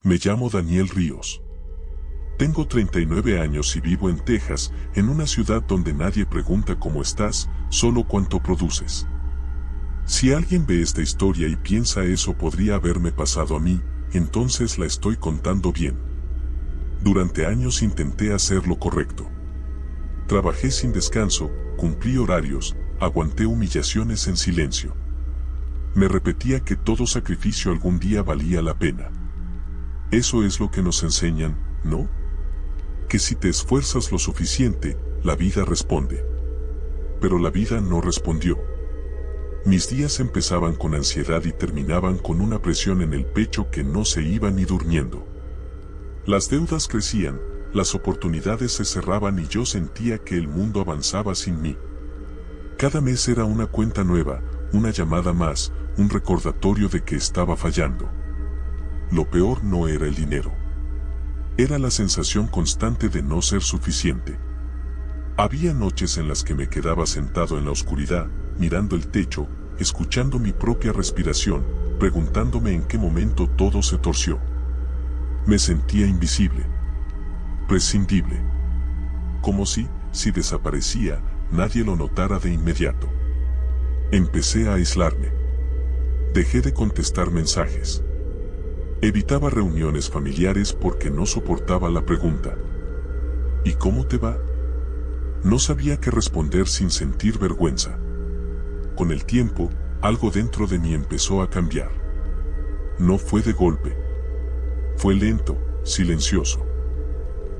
Me llamo Daniel Ríos. Tengo 39 años y vivo en Texas, en una ciudad donde nadie pregunta cómo estás, solo cuánto produces. Si alguien ve esta historia y piensa eso podría haberme pasado a mí, entonces la estoy contando bien. Durante años intenté hacer lo correcto. Trabajé sin descanso, cumplí horarios, aguanté humillaciones en silencio. Me repetía que todo sacrificio algún día valía la pena. Eso es lo que nos enseñan, ¿no? Que si te esfuerzas lo suficiente, la vida responde. Pero la vida no respondió. Mis días empezaban con ansiedad y terminaban con una presión en el pecho que no se iba ni durmiendo. Las deudas crecían, las oportunidades se cerraban y yo sentía que el mundo avanzaba sin mí. Cada mes era una cuenta nueva, una llamada más, un recordatorio de que estaba fallando. Lo peor no era el dinero. Era la sensación constante de no ser suficiente. Había noches en las que me quedaba sentado en la oscuridad, mirando el techo, escuchando mi propia respiración, preguntándome en qué momento todo se torció. Me sentía invisible, prescindible. Como si desaparecía, nadie lo notara de inmediato. Empecé a aislarme. Dejé de contestar mensajes. Evitaba reuniones familiares porque no soportaba la pregunta. ¿Y cómo te va? No sabía qué responder sin sentir vergüenza. Con el tiempo, algo dentro de mí empezó a cambiar. No fue de golpe. Fue lento, silencioso.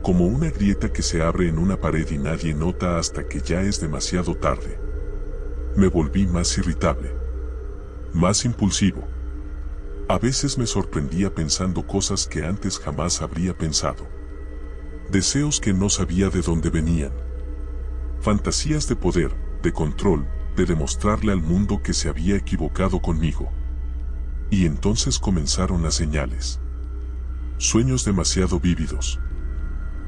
Como una grieta que se abre en una pared y nadie nota hasta que ya es demasiado tarde. Me volví más irritable. Más impulsivo. A veces me sorprendía pensando cosas que antes jamás habría pensado. Deseos que no sabía de dónde venían. Fantasías de poder, de control, de demostrarle al mundo que se había equivocado conmigo. Y entonces comenzaron las señales. Sueños demasiado vívidos.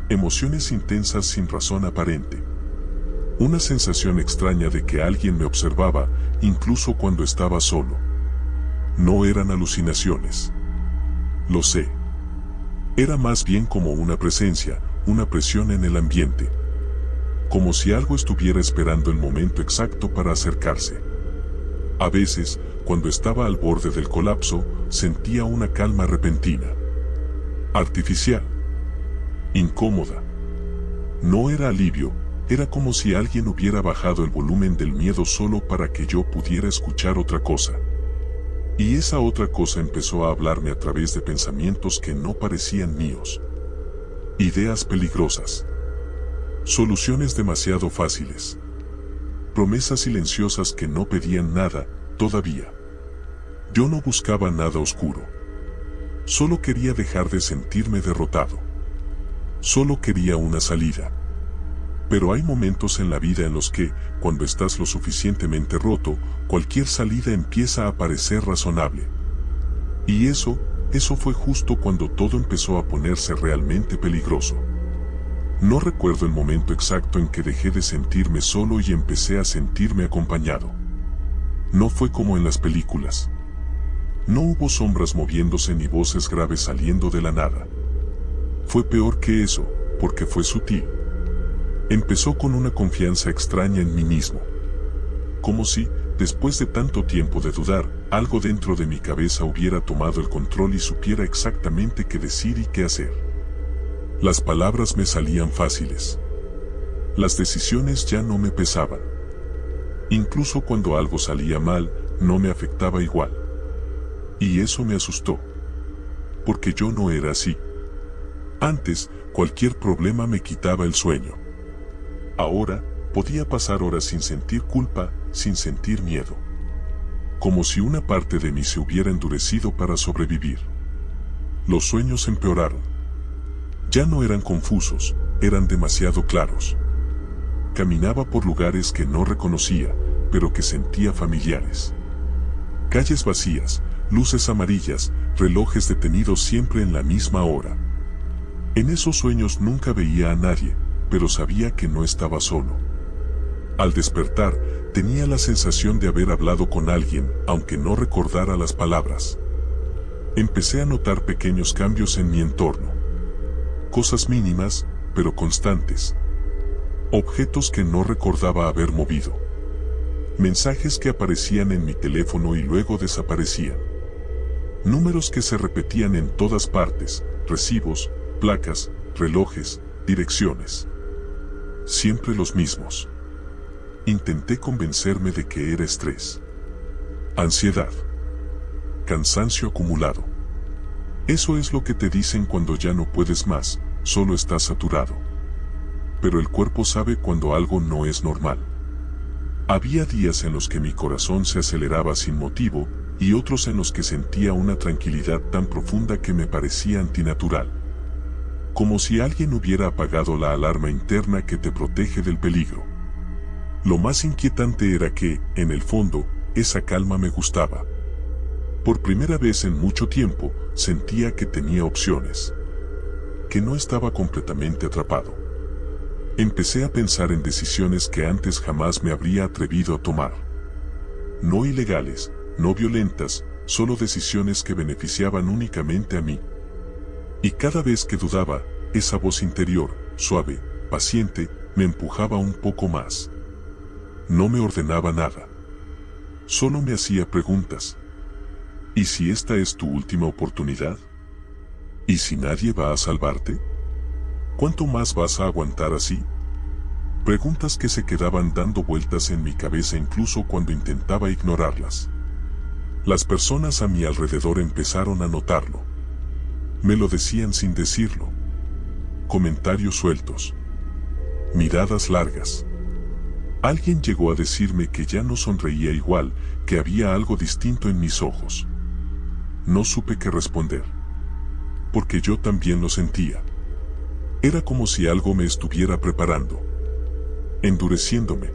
Emociones intensas sin razón aparente. Una sensación extraña de que alguien me observaba, incluso cuando estaba solo. No eran alucinaciones. Lo sé. Era más bien como una presencia, una presión en el ambiente. Como si algo estuviera esperando el momento exacto para acercarse. A veces, cuando estaba al borde del colapso, sentía una calma repentina. Artificial. Incómoda. No era alivio, era como si alguien hubiera bajado el volumen del miedo solo para que yo pudiera escuchar otra cosa. Y esa otra cosa empezó a hablarme a través de pensamientos que no parecían míos. Ideas peligrosas. Soluciones demasiado fáciles. Promesas silenciosas que no pedían nada, todavía. Yo no buscaba nada oscuro. Solo quería dejar de sentirme derrotado. Solo quería una salida. Pero hay momentos en la vida en los que, cuando estás lo suficientemente roto, cualquier salida empieza a parecer razonable. Y eso fue justo cuando todo empezó a ponerse realmente peligroso. No recuerdo el momento exacto en que dejé de sentirme solo y empecé a sentirme acompañado. No fue como en las películas. No hubo sombras moviéndose ni voces graves saliendo de la nada. Fue peor que eso, porque fue sutil. Empezó con una confianza extraña en mí mismo. Como si, después de tanto tiempo de dudar, algo dentro de mi cabeza hubiera tomado el control y supiera exactamente qué decir y qué hacer. Las palabras me salían fáciles. Las decisiones ya no me pesaban. Incluso cuando algo salía mal, no me afectaba igual. Y eso me asustó. Porque yo no era así. Antes, cualquier problema me quitaba el sueño. Ahora, podía pasar horas sin sentir culpa, sin sentir miedo. Como si una parte de mí se hubiera endurecido para sobrevivir. Los sueños empeoraron. Ya no eran confusos, eran demasiado claros. Caminaba por lugares que no reconocía, pero que sentía familiares. Calles vacías, luces amarillas, relojes detenidos siempre en la misma hora. En esos sueños nunca veía a nadie, pero sabía que no estaba solo. Al despertar, tenía la sensación de haber hablado con alguien, aunque no recordara las palabras. Empecé a notar pequeños cambios en mi entorno. Cosas mínimas, pero constantes. Objetos que no recordaba haber movido. Mensajes que aparecían en mi teléfono y luego desaparecían. Números que se repetían en todas partes, recibos, placas, relojes, direcciones. Siempre los mismos. Intenté convencerme de que era estrés. Ansiedad. Cansancio acumulado. Eso es lo que te dicen cuando ya no puedes más, solo estás saturado. Pero el cuerpo sabe cuando algo no es normal. Había días en los que mi corazón se aceleraba sin motivo y otros en los que sentía una tranquilidad tan profunda que me parecía antinatural. Como si alguien hubiera apagado la alarma interna que te protege del peligro. Lo más inquietante era que, en el fondo, esa calma me gustaba. Por primera vez en mucho tiempo, sentía que tenía opciones. Que no estaba completamente atrapado. Empecé a pensar en decisiones que antes jamás me habría atrevido a tomar. No ilegales, no violentas, solo decisiones que beneficiaban únicamente a mí. Y cada vez que dudaba, esa voz interior, suave, paciente, me empujaba un poco más. No me ordenaba nada. Solo me hacía preguntas. ¿Y si esta es tu última oportunidad? ¿Y si nadie va a salvarte? ¿Cuánto más vas a aguantar así? Preguntas que se quedaban dando vueltas en mi cabeza incluso cuando intentaba ignorarlas. Las personas a mi alrededor empezaron a notarlo. Me lo decían sin decirlo. Comentarios sueltos. Miradas largas. Alguien llegó a decirme que ya no sonreía igual, que había algo distinto en mis ojos. No supe qué responder. Porque yo también lo sentía. Era como si algo me estuviera preparando. Endureciéndome.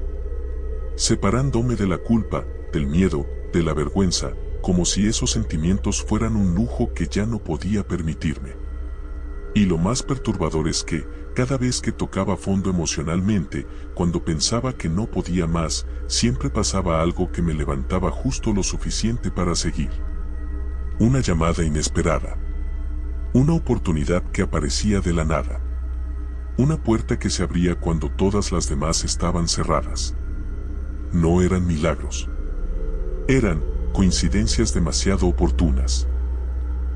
Separándome de la culpa, del miedo, de la vergüenza, como si esos sentimientos fueran un lujo que ya no podía permitirme. Y lo más perturbador es que, cada vez que tocaba fondo emocionalmente, cuando pensaba que no podía más, siempre pasaba algo que me levantaba justo lo suficiente para seguir. Una llamada inesperada. Una oportunidad que aparecía de la nada. Una puerta que se abría cuando todas las demás estaban cerradas. No eran milagros. Eran coincidencias demasiado oportunas.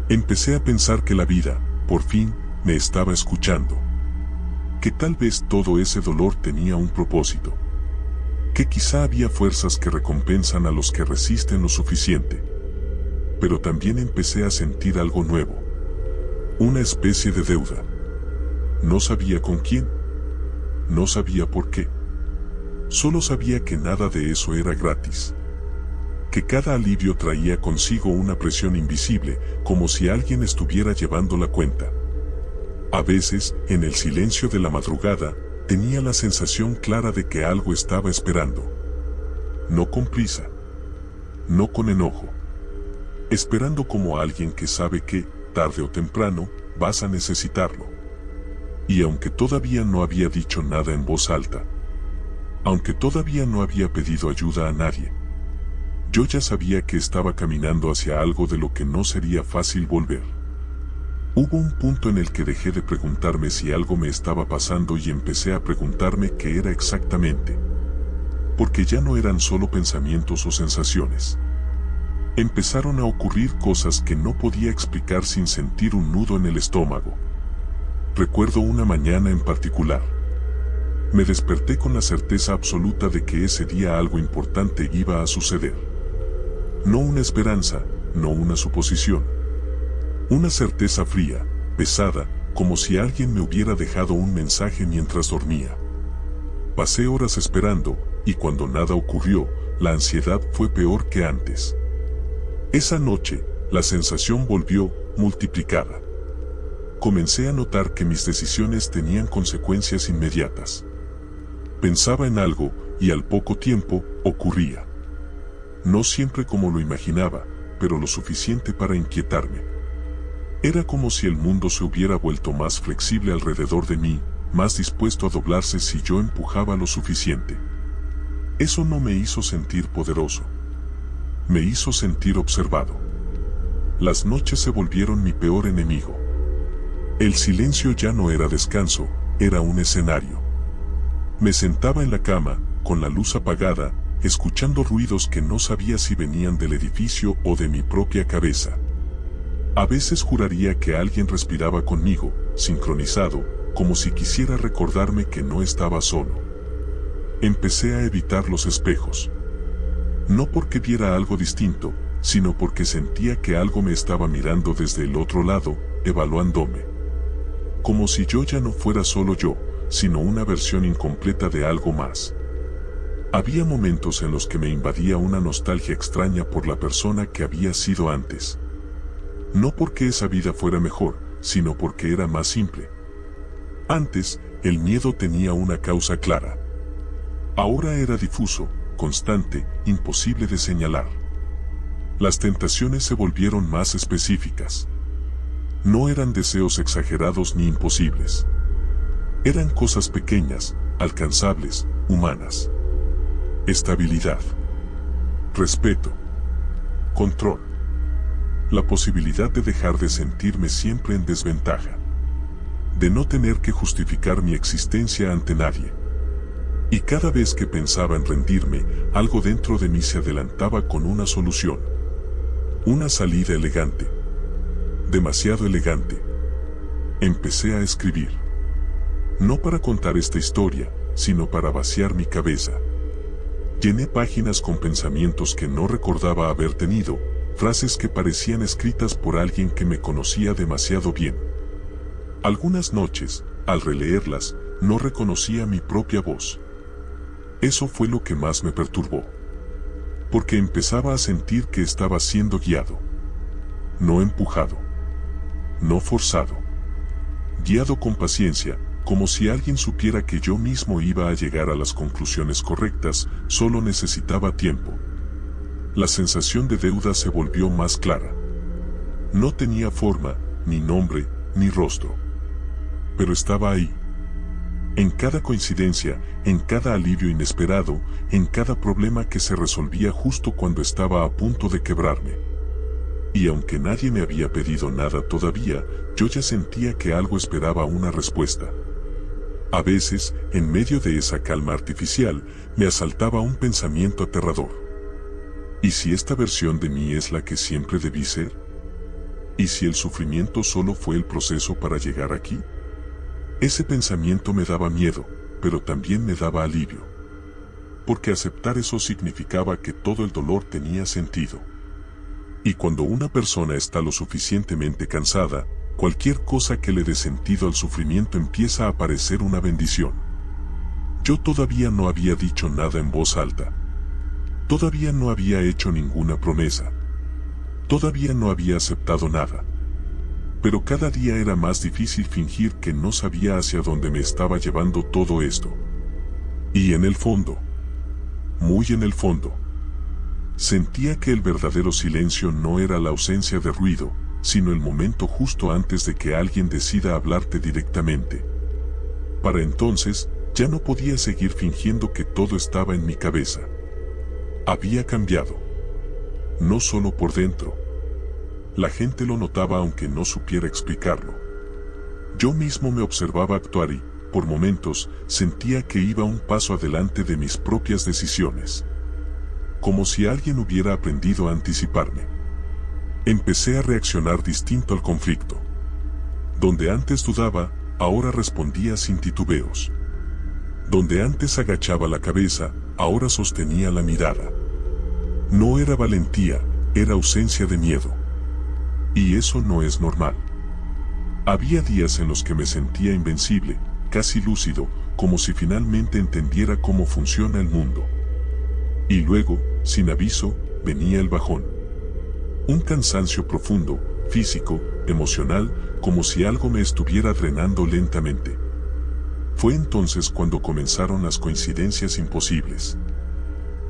Empecé a pensar que la vida, por fin, me estaba escuchando. Que tal vez todo ese dolor tenía un propósito. Que quizá había fuerzas que recompensan a los que resisten lo suficiente. Pero también empecé a sentir algo nuevo. Una especie de deuda. No sabía con quién. No sabía por qué. Solo sabía que nada de eso era gratis. Que cada alivio traía consigo una presión invisible, como si alguien estuviera llevando la cuenta. A veces, en el silencio de la madrugada, tenía la sensación clara de que algo estaba esperando. No con prisa. No con enojo. Esperando como alguien que sabe que, tarde o temprano, vas a necesitarlo. Y aunque todavía no había dicho nada en voz alta, aunque todavía no había pedido ayuda a nadie, yo ya sabía que estaba caminando hacia algo de lo que no sería fácil volver. Hubo un punto en el que dejé de preguntarme si algo me estaba pasando y empecé a preguntarme qué era exactamente. Porque ya no eran solo pensamientos o sensaciones. Empezaron a ocurrir cosas que no podía explicar sin sentir un nudo en el estómago. Recuerdo una mañana en particular. Me desperté con la certeza absoluta de que ese día algo importante iba a suceder. No una esperanza, no una suposición. Una certeza fría, pesada, como si alguien me hubiera dejado un mensaje mientras dormía. Pasé horas esperando, y cuando nada ocurrió, la ansiedad fue peor que antes. Esa noche, la sensación volvió, multiplicada. Comencé a notar que mis decisiones tenían consecuencias inmediatas. Pensaba en algo, y al poco tiempo, ocurría. No siempre como lo imaginaba, pero lo suficiente para inquietarme. Era como si el mundo se hubiera vuelto más flexible alrededor de mí, más dispuesto a doblarse si yo empujaba lo suficiente. Eso no me hizo sentir poderoso. Me hizo sentir observado. Las noches se volvieron mi peor enemigo. El silencio ya no era descanso, era un escenario. Me sentaba en la cama, con la luz apagada, escuchando ruidos que no sabía si venían del edificio o de mi propia cabeza. A veces juraría que alguien respiraba conmigo, sincronizado, como si quisiera recordarme que no estaba solo. Empecé a evitar los espejos. No porque viera algo distinto, sino porque sentía que algo me estaba mirando desde el otro lado, evaluándome. Como si yo ya no fuera solo yo, sino una versión incompleta de algo más. Había momentos en los que me invadía una nostalgia extraña por la persona que había sido antes. No porque esa vida fuera mejor, sino porque era más simple. Antes, el miedo tenía una causa clara. Ahora era difuso, constante, imposible de señalar. Las tentaciones se volvieron más específicas. No eran deseos exagerados ni imposibles. Eran cosas pequeñas, alcanzables, humanas. Estabilidad. Respeto. Control. La posibilidad de dejar de sentirme siempre en desventaja. De no tener que justificar mi existencia ante nadie. Y cada vez que pensaba en rendirme, algo dentro de mí se adelantaba con una solución. Una salida elegante. Demasiado elegante. Empecé a escribir. No para contar esta historia, sino para vaciar mi cabeza. Llené páginas con pensamientos que no recordaba haber tenido, frases que parecían escritas por alguien que me conocía demasiado bien. Algunas noches, al releerlas, no reconocía mi propia voz. Eso fue lo que más me perturbó. Porque empezaba a sentir que estaba siendo guiado. No empujado. No forzado. Guiado con paciencia, como si alguien supiera que yo mismo iba a llegar a las conclusiones correctas, solo necesitaba tiempo. La sensación de deuda se volvió más clara. No tenía forma, ni nombre, ni rostro. Pero estaba ahí. En cada coincidencia, en cada alivio inesperado, en cada problema que se resolvía justo cuando estaba a punto de quebrarme. Y aunque nadie me había pedido nada todavía, yo ya sentía que algo esperaba una respuesta. A veces, en medio de esa calma artificial, me asaltaba un pensamiento aterrador. ¿Y si esta versión de mí es la que siempre debí ser? ¿Y si el sufrimiento solo fue el proceso para llegar aquí? Ese pensamiento me daba miedo, pero también me daba alivio. Porque aceptar eso significaba que todo el dolor tenía sentido. Y cuando una persona está lo suficientemente cansada, cualquier cosa que le dé sentido al sufrimiento empieza a parecer una bendición. Yo todavía no había dicho nada en voz alta. Todavía no había hecho ninguna promesa. Todavía no había aceptado nada. Pero cada día era más difícil fingir que no sabía hacia dónde me estaba llevando todo esto. Y en el fondo, muy en el fondo, sentía que el verdadero silencio no era la ausencia de ruido, sino el momento justo antes de que alguien decida hablarte directamente. Para entonces, ya no podía seguir fingiendo que todo estaba en mi cabeza. Había cambiado. No solo por dentro. La gente lo notaba aunque no supiera explicarlo. Yo mismo me observaba actuar y, por momentos, sentía que iba un paso adelante de mis propias decisiones. Como si alguien hubiera aprendido a anticiparme. Empecé a reaccionar distinto al conflicto. Donde antes dudaba, ahora respondía sin titubeos. Donde antes agachaba la cabeza, ahora sostenía la mirada. No era valentía, era ausencia de miedo. Y eso no es normal. Había días en los que me sentía invencible, casi lúcido, como si finalmente entendiera cómo funciona el mundo. Y luego, sin aviso, venía el bajón. Un cansancio profundo, físico, emocional, como si algo me estuviera drenando lentamente. Fue entonces cuando comenzaron las coincidencias imposibles.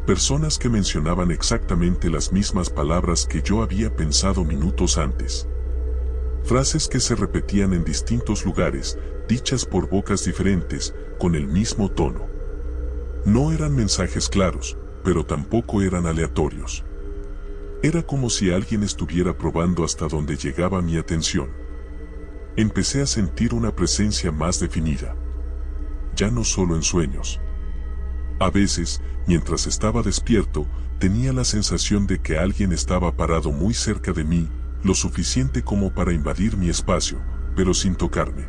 Personas que mencionaban exactamente las mismas palabras que yo había pensado minutos antes. Frases que se repetían en distintos lugares, dichas por bocas diferentes, con el mismo tono. No eran mensajes claros, pero tampoco eran aleatorios. Era como si alguien estuviera probando hasta dónde llegaba mi atención. Empecé a sentir una presencia más definida. Ya no solo en sueños. A veces, mientras estaba despierto, tenía la sensación de que alguien estaba parado muy cerca de mí, lo suficiente como para invadir mi espacio, pero sin tocarme.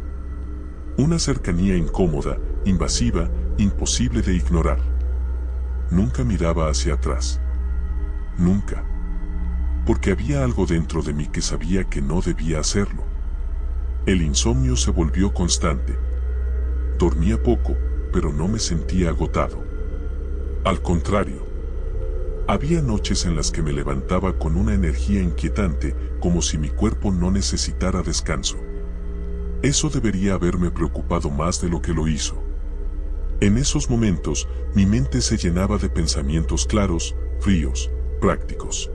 Una cercanía incómoda, invasiva, imposible de ignorar. Nunca miraba hacia atrás. Nunca. Porque había algo dentro de mí que sabía que no debía hacerlo. El insomnio se volvió constante. Dormía poco, pero no me sentía agotado. Al contrario. Había noches en las que me levantaba con una energía inquietante, como si mi cuerpo no necesitara descanso. Eso debería haberme preocupado más de lo que lo hizo. En esos momentos, mi mente se llenaba de pensamientos claros, fríos, prácticos.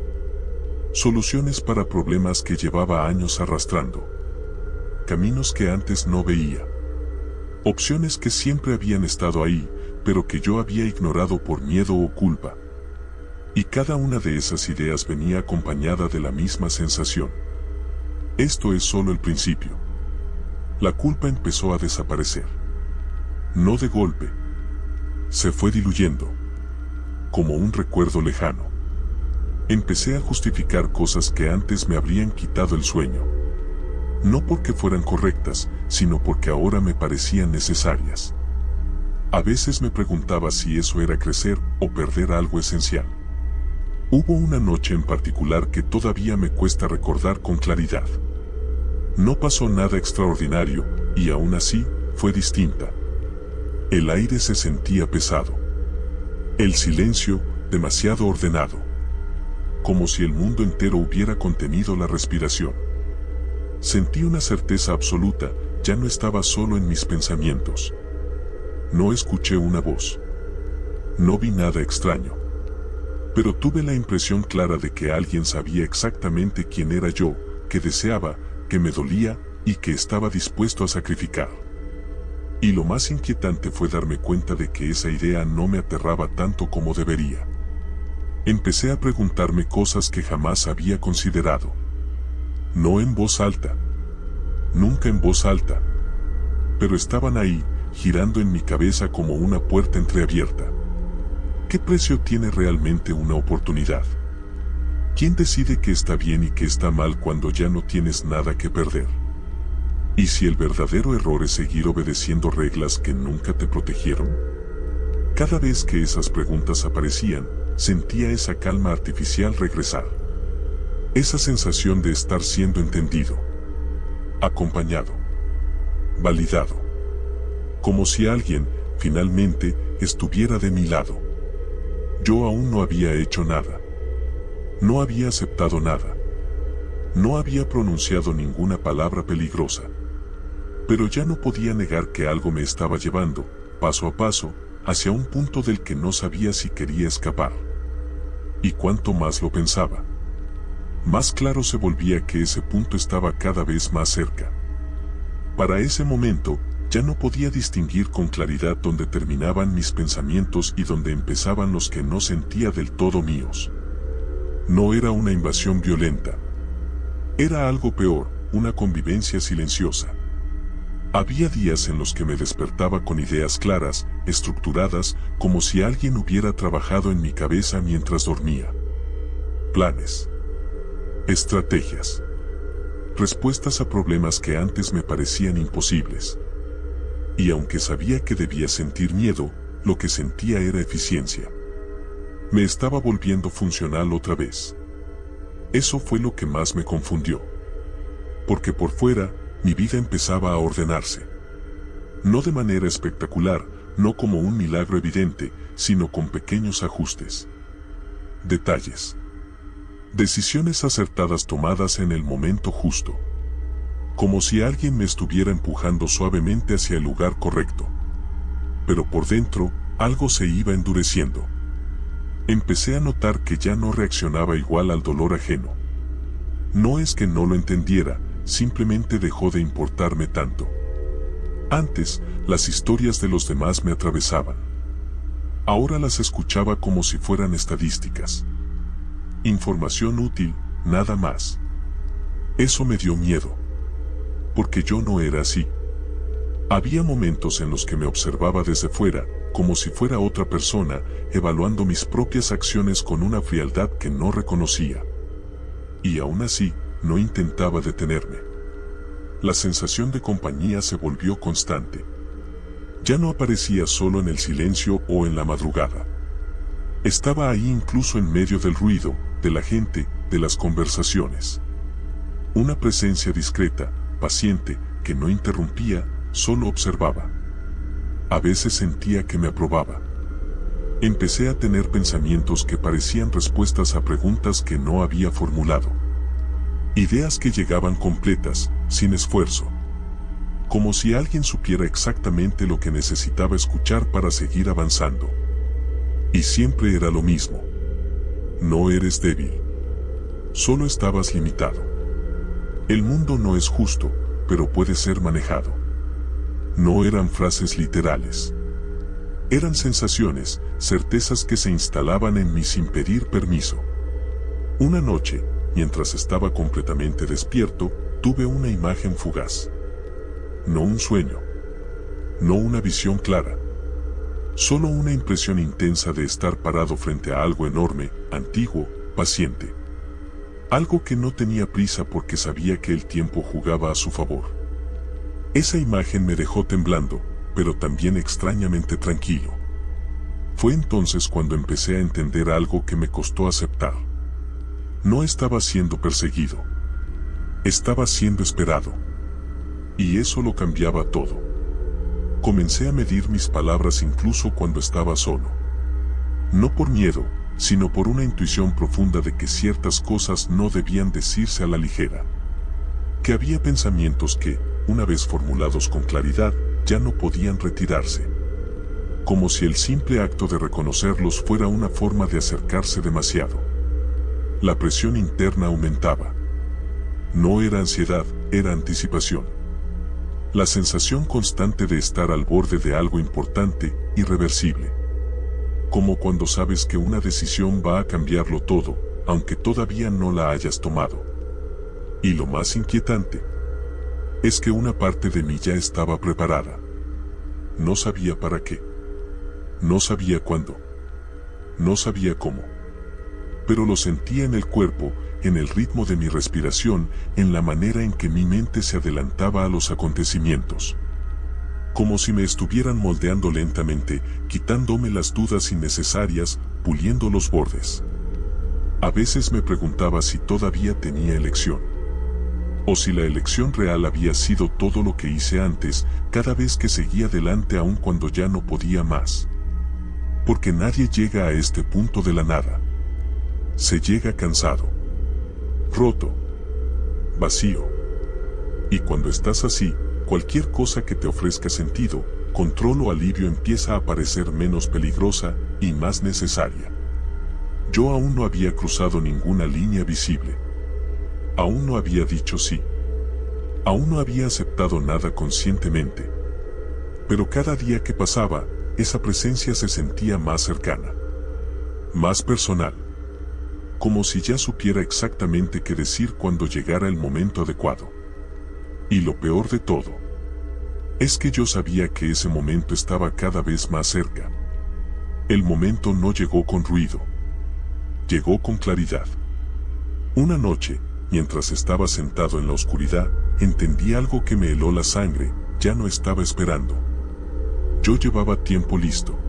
Soluciones para problemas que llevaba años arrastrando. Caminos que antes no veía. Opciones que siempre habían estado ahí, pero que yo había ignorado por miedo o culpa. Y cada una de esas ideas venía acompañada de la misma sensación. Esto es solo el principio. La culpa empezó a desaparecer. No de golpe. Se fue diluyendo. Como un recuerdo lejano. Empecé a justificar cosas que antes me habrían quitado el sueño. No porque fueran correctas, sino porque ahora me parecían necesarias. A veces me preguntaba si eso era crecer o perder algo esencial. Hubo una noche en particular que todavía me cuesta recordar con claridad. No pasó nada extraordinario, y aún así, fue distinta. El aire se sentía pesado. El silencio, demasiado ordenado. Como si el mundo entero hubiera contenido la respiración. Sentí una certeza absoluta, ya no estaba solo en mis pensamientos. No escuché una voz. No vi nada extraño. Pero tuve la impresión clara de que alguien sabía exactamente quién era yo, que deseaba, que me dolía, y que estaba dispuesto a sacrificar. Y lo más inquietante fue darme cuenta de que esa idea no me aterraba tanto como debería. Empecé a preguntarme cosas que jamás había considerado. No en voz alta. Nunca en voz alta. Pero estaban ahí, girando en mi cabeza como una puerta entreabierta. ¿Qué precio tiene realmente una oportunidad? ¿Quién decide qué está bien y qué está mal cuando ya no tienes nada que perder? ¿Y si el verdadero error es seguir obedeciendo reglas que nunca te protegieron? Cada vez que esas preguntas aparecían, sentía esa calma artificial regresar. Esa sensación de estar siendo entendido, acompañado, validado. Como si alguien, finalmente, estuviera de mi lado. Yo aún no había hecho nada. No había aceptado nada. No había pronunciado ninguna palabra peligrosa. Pero ya no podía negar que algo me estaba llevando, paso a paso, hacia un punto del que no sabía si quería escapar. Y cuanto más lo pensaba, más claro se volvía que ese punto estaba cada vez más cerca. Para ese momento, ya no podía distinguir con claridad dónde terminaban mis pensamientos y dónde empezaban los que no sentía del todo míos. No era una invasión violenta. Era algo peor, una convivencia silenciosa. Había días en los que me despertaba con ideas claras, estructuradas, como si alguien hubiera trabajado en mi cabeza mientras dormía. Planes. Estrategias. Respuestas a problemas que antes me parecían imposibles. Y aunque sabía que debía sentir miedo, lo que sentía era eficiencia. Me estaba volviendo funcional otra vez. Eso fue lo que más me confundió. Porque por fuera, mi vida empezaba a ordenarse. No de manera espectacular, no como un milagro evidente, sino con pequeños ajustes. Detalles. Decisiones acertadas tomadas en el momento justo. Como si alguien me estuviera empujando suavemente hacia el lugar correcto. Pero por dentro, algo se iba endureciendo. Empecé a notar que ya no reaccionaba igual al dolor ajeno. No es que no lo entendiera, simplemente dejó de importarme tanto. Antes, las historias de los demás me atravesaban. Ahora las escuchaba como si fueran estadísticas. Información útil, nada más. Eso me dio miedo. Porque yo no era así. Había momentos en los que me observaba desde fuera, como si fuera otra persona, evaluando mis propias acciones con una frialdad que no reconocía. Y aún así, no intentaba detenerme. La sensación de compañía se volvió constante. Ya no aparecía solo en el silencio o en la madrugada. Estaba ahí incluso en medio del ruido, de la gente, de las conversaciones. Una presencia discreta, paciente, que no interrumpía, solo observaba. A veces sentía que me aprobaba. Empecé a tener pensamientos que parecían respuestas a preguntas que no había formulado. Ideas que llegaban completas, sin esfuerzo. Como si alguien supiera exactamente lo que necesitaba escuchar para seguir avanzando. Y siempre era lo mismo. No eres débil. Solo estabas limitado. El mundo no es justo, pero puede ser manejado. No eran frases literales. Eran sensaciones, certezas que se instalaban en mí sin pedir permiso. Una noche, mientras estaba completamente despierto, tuve una imagen fugaz. No un sueño. No una visión clara. Solo una impresión intensa de estar parado frente a algo enorme, antiguo, paciente. Algo que no tenía prisa porque sabía que el tiempo jugaba a su favor. Esa imagen me dejó temblando, pero también extrañamente tranquilo. Fue entonces cuando empecé a entender algo que me costó aceptar. No estaba siendo perseguido. Estaba siendo esperado. Y eso lo cambiaba todo. Comencé a medir mis palabras incluso cuando estaba solo. No por miedo, sino por una intuición profunda de que ciertas cosas no debían decirse a la ligera. Que había pensamientos que, una vez formulados con claridad, ya no podían retirarse. Como si el simple acto de reconocerlos fuera una forma de acercarse demasiado. La presión interna aumentaba. No era ansiedad, era anticipación. La sensación constante de estar al borde de algo importante, irreversible. Como cuando sabes que una decisión va a cambiarlo todo, aunque todavía no la hayas tomado. Y lo más inquietante es que una parte de mí ya estaba preparada. No sabía para qué. No sabía cuándo. No sabía cómo. Pero lo sentía en el cuerpo, en el ritmo de mi respiración, en la manera en que mi mente se adelantaba a los acontecimientos. Como si me estuvieran moldeando lentamente, quitándome las dudas innecesarias, puliendo los bordes. A veces me preguntaba si todavía tenía elección. O si la elección real había sido todo lo que hice antes, cada vez que seguía adelante aun cuando ya no podía más. Porque nadie llega a este punto de la nada. Se llega cansado, roto, vacío. Y cuando estás así, cualquier cosa que te ofrezca sentido, control o alivio empieza a parecer menos peligrosa y más necesaria. Yo aún no había cruzado ninguna línea visible. Aún no había dicho sí. Aún no había aceptado nada conscientemente. Pero cada día que pasaba, esa presencia se sentía más cercana. Más personal. Como si ya supiera exactamente qué decir cuando llegara el momento adecuado. Y lo peor de todo es que yo sabía que ese momento estaba cada vez más cerca. El momento no llegó con ruido. Llegó con claridad. Una noche, mientras estaba sentado en la oscuridad, entendí algo que me heló la sangre. Ya no estaba esperando. Yo llevaba tiempo listo.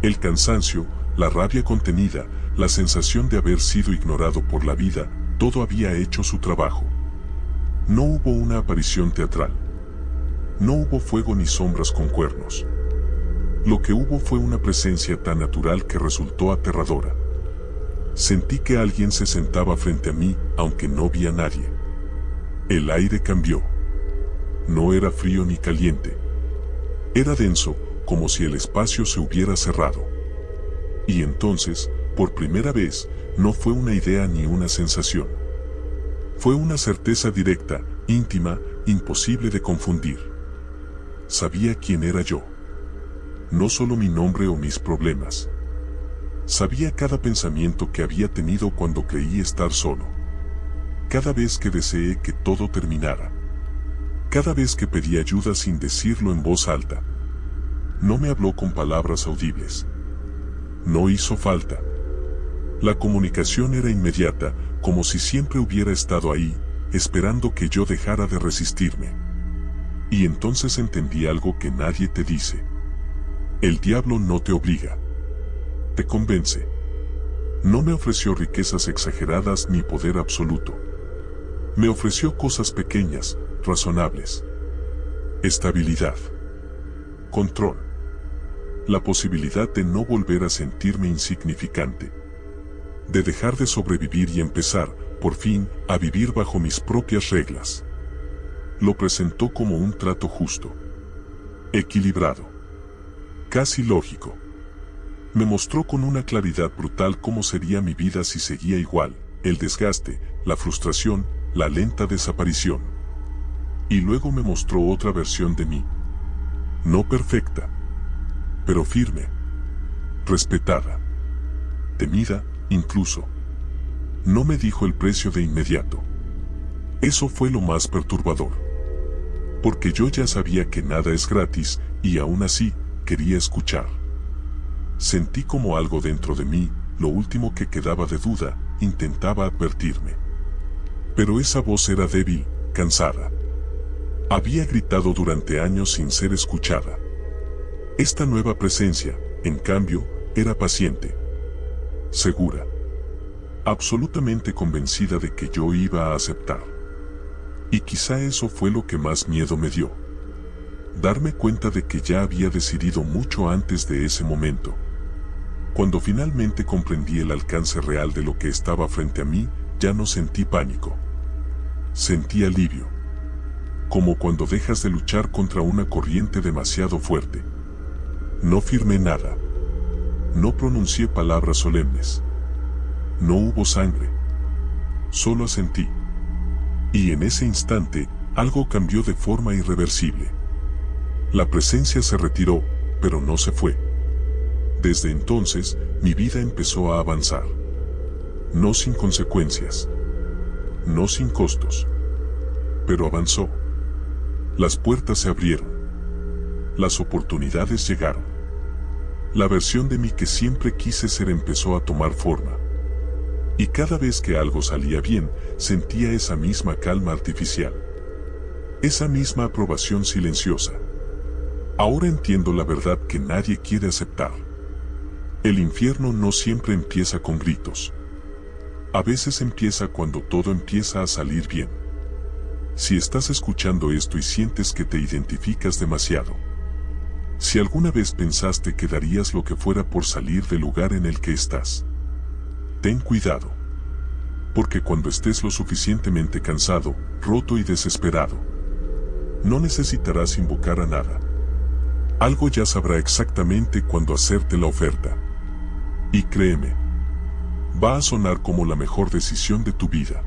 El cansancio, la rabia contenida, la sensación de haber sido ignorado por la vida, todo había hecho su trabajo. No hubo una aparición teatral. No hubo fuego ni sombras con cuernos. Lo que hubo fue una presencia tan natural que resultó aterradora. Sentí que alguien se sentaba frente a mí, aunque no vi a nadie. El aire cambió. No era frío ni caliente. Era denso, como si el espacio se hubiera cerrado. Y entonces, por primera vez, no fue una idea ni una sensación. Fue una certeza directa, íntima, imposible de confundir. Sabía quién era yo. No solo mi nombre o mis problemas. Sabía cada pensamiento que había tenido cuando creí estar solo. Cada vez que deseé que todo terminara. Cada vez que pedí ayuda sin decirlo en voz alta. No me habló con palabras audibles. No hizo falta. La comunicación era inmediata, como si siempre hubiera estado ahí, esperando que yo dejara de resistirme. Y entonces entendí algo que nadie te dice. El diablo no te obliga. Te convence. No me ofreció riquezas exageradas ni poder absoluto. Me ofreció cosas pequeñas, razonables. Estabilidad. Control. La posibilidad de no volver a sentirme insignificante. De dejar de sobrevivir y empezar, por fin, a vivir bajo mis propias reglas. Lo presentó como un trato justo. Equilibrado. Casi lógico. Me mostró con una claridad brutal cómo sería mi vida si seguía igual, el desgaste, la frustración, la lenta desaparición. Y luego me mostró otra versión de mí. No perfecta, pero firme, respetada, temida, incluso. No me dijo el precio de inmediato. Eso fue lo más perturbador. Porque yo ya sabía que nada es gratis, y aún así, quería escuchar. Sentí como algo dentro de mí, lo último que quedaba de duda, intentaba advertirme. Pero esa voz era débil, cansada. Había gritado durante años sin ser escuchada. Esta nueva presencia, en cambio, era paciente. Segura. Absolutamente convencida de que yo iba a aceptar. Y quizá eso fue lo que más miedo me dio. Darme cuenta de que ya había decidido mucho antes de ese momento. Cuando finalmente comprendí el alcance real de lo que estaba frente a mí, ya no sentí pánico. Sentí alivio. Como cuando dejas de luchar contra una corriente demasiado fuerte. No firmé nada. No pronuncié palabras solemnes. No hubo sangre. Solo asentí. Y en ese instante, algo cambió de forma irreversible. La presencia se retiró, pero no se fue. Desde entonces, mi vida empezó a avanzar. No sin consecuencias. No sin costos. Pero avanzó. Las puertas se abrieron. Las oportunidades llegaron. La versión de mí que siempre quise ser empezó a tomar forma. Y cada vez que algo salía bien, sentía esa misma calma artificial. Esa misma aprobación silenciosa. Ahora entiendo la verdad que nadie quiere aceptar. El infierno no siempre empieza con gritos. A veces empieza cuando todo empieza a salir bien. Si estás escuchando esto y sientes que te identificas demasiado. Si alguna vez pensaste que darías lo que fuera por salir del lugar en el que estás. Ten cuidado. Porque cuando estés lo suficientemente cansado, roto y desesperado, no necesitarás invocar a nada. Algo ya sabrá exactamente cuándo hacerte la oferta. Y créeme, va a sonar como la mejor decisión de tu vida.